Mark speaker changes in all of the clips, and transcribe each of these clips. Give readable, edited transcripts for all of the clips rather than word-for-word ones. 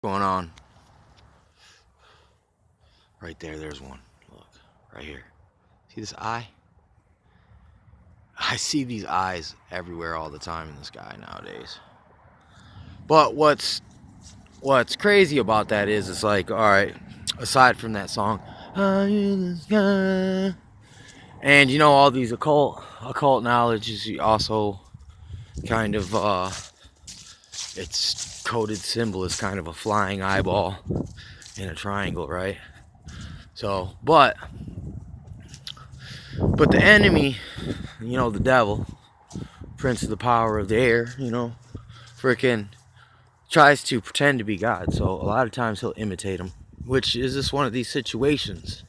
Speaker 1: going on? Right there, there's one. Look, right here. See this eye? I see these eyes everywhere all the time in the sky nowadays. But what's crazy about that is it's like, all right, aside from that song, high in the sky, and you know, all these occult knowledge is also kind of its coded symbol is kind of a flying eyeball in a triangle, right? So, but the enemy, you know, the devil, prince of the power of the air, you know, freaking tries to pretend to be God. So a lot of times he'll imitate him, which is just one of these situations.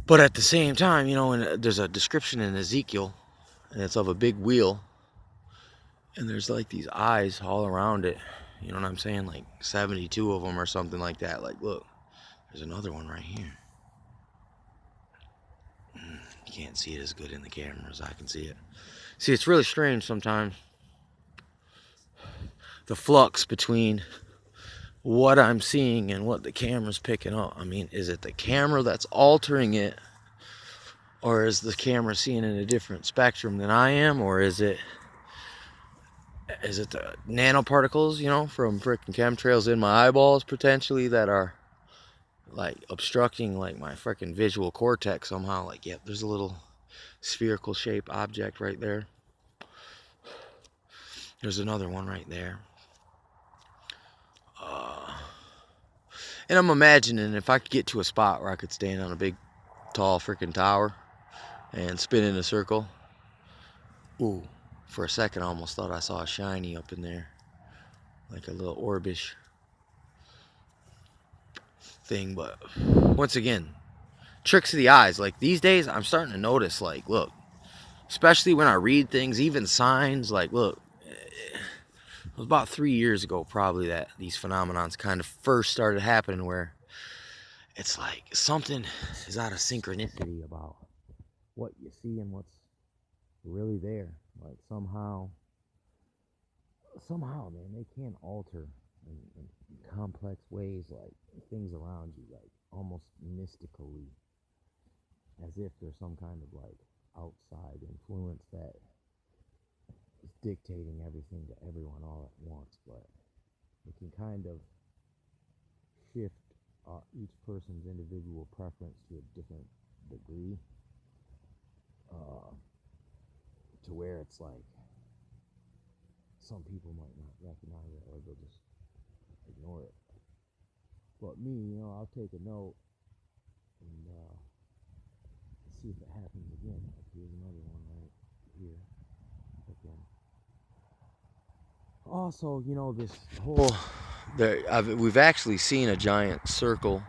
Speaker 1: But at the same time, you know, and there's a description in Ezekiel, and it's of a big wheel, and there's like these eyes all around it. You know what I'm saying? Like 72 of them or something like that. Like, look, there's another one right here. You can't see it as good in the camera as I can see it. See, it's really strange sometimes. The flux between what I'm seeing and what the camera's picking up. I mean, is it the camera that's altering it? Or is the camera seeing in a different spectrum than I am? Or is it the nanoparticles, you know, from freaking chemtrails in my eyeballs potentially that are like obstructing like my freaking visual cortex somehow? Like, yep, there's a little spherical shaped object right there. There's another one right there. And I'm imagining if I could get to a spot where I could stand on a big, tall freaking tower and spin in a circle. Ooh, for a second I almost thought I saw a shiny up in there. Like a little orbish thing. But once again, tricks of the eyes. Like these days I'm starting to notice, like, look, especially when I read things, even signs, like, look, it was about 3 years ago probably that these phenomenons kind of first started happening, where it's like something is out of synchronicity about what you see and what's really there. Like somehow, man, they can alter in complex ways, like things around you, like almost mystically, as if there's some kind of like outside influence that is dictating everything to everyone all at once. But it can kind of shift each person's individual preference to a different degree, to where it's like some people might not recognize it, or they'll just ignore it. But me, you know, I'll take a note and see if it happens again. Like, here's another one right here. Again. Also, you know, this whole we've actually seen a giant circle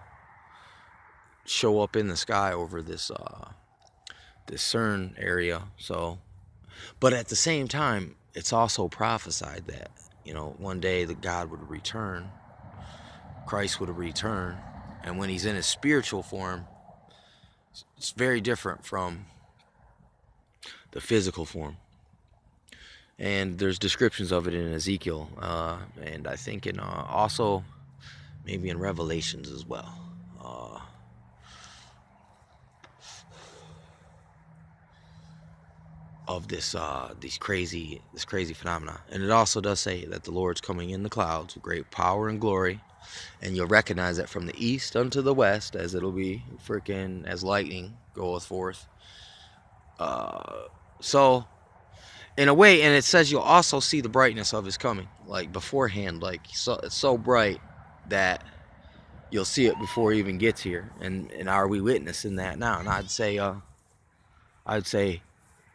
Speaker 1: show up in the sky over this CERN area. So, but at the same time, it's also prophesied that, you know, one day that God would return, Christ would return, and when he's in his spiritual form, it's very different from the physical form. And there's descriptions of it in Ezekiel, and I think in also maybe in Revelations as well. Of this crazy phenomena. And it also does say that the Lord's coming in the clouds with great power and glory, and you'll recognize that from the east unto the west, as it'll be freaking as lightning goeth forth. So in a way, and it says you'll also see the brightness of his coming, like beforehand, like it's so bright that you'll see it before it even gets here. And are we witnessing that now? And I'd say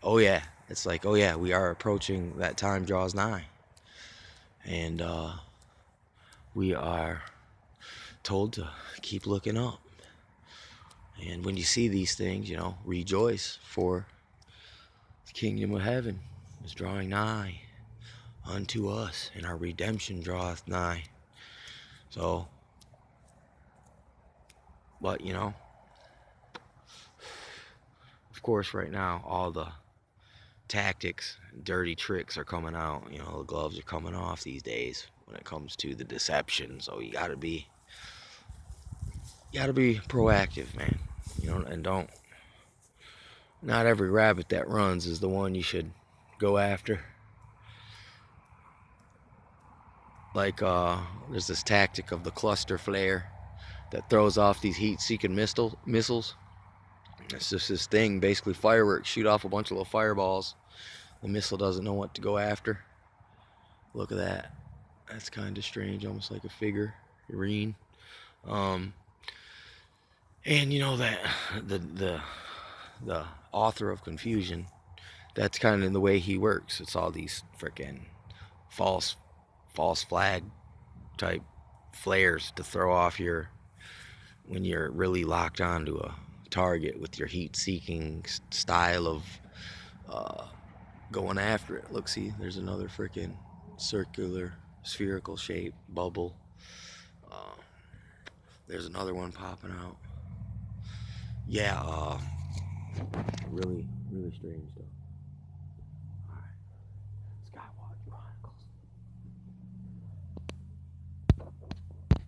Speaker 1: oh yeah, it's like, oh yeah, we are approaching that time draws nigh. And we are told to keep looking up. And when you see these things, you know, rejoice, for the kingdom of heaven is drawing nigh unto us, and our redemption draweth nigh. So, but you know, of course right now all the tactics, dirty tricks are coming out. You know, the gloves are coming off these days. when it comes to the deception. So you gotta be proactive, man. You know, and don't. Not every rabbit that runs is the one you should go after. Like there's this tactic of the cluster flare that throws off these heat-seeking missiles. It's just this thing, basically fireworks, shoot off a bunch of little fireballs. The missile doesn't know what to go after. Look at that. That's kind of strange, almost like a figurine. And you know that the author of confusion, that's kind of the way he works. It's all these freaking false flag type flares to throw off your, when you're really locked onto a target with your heat-seeking style of going after it. Look, see, there's another freaking circular spherical shape bubble. There's another one popping out. Yeah, really strange stuff.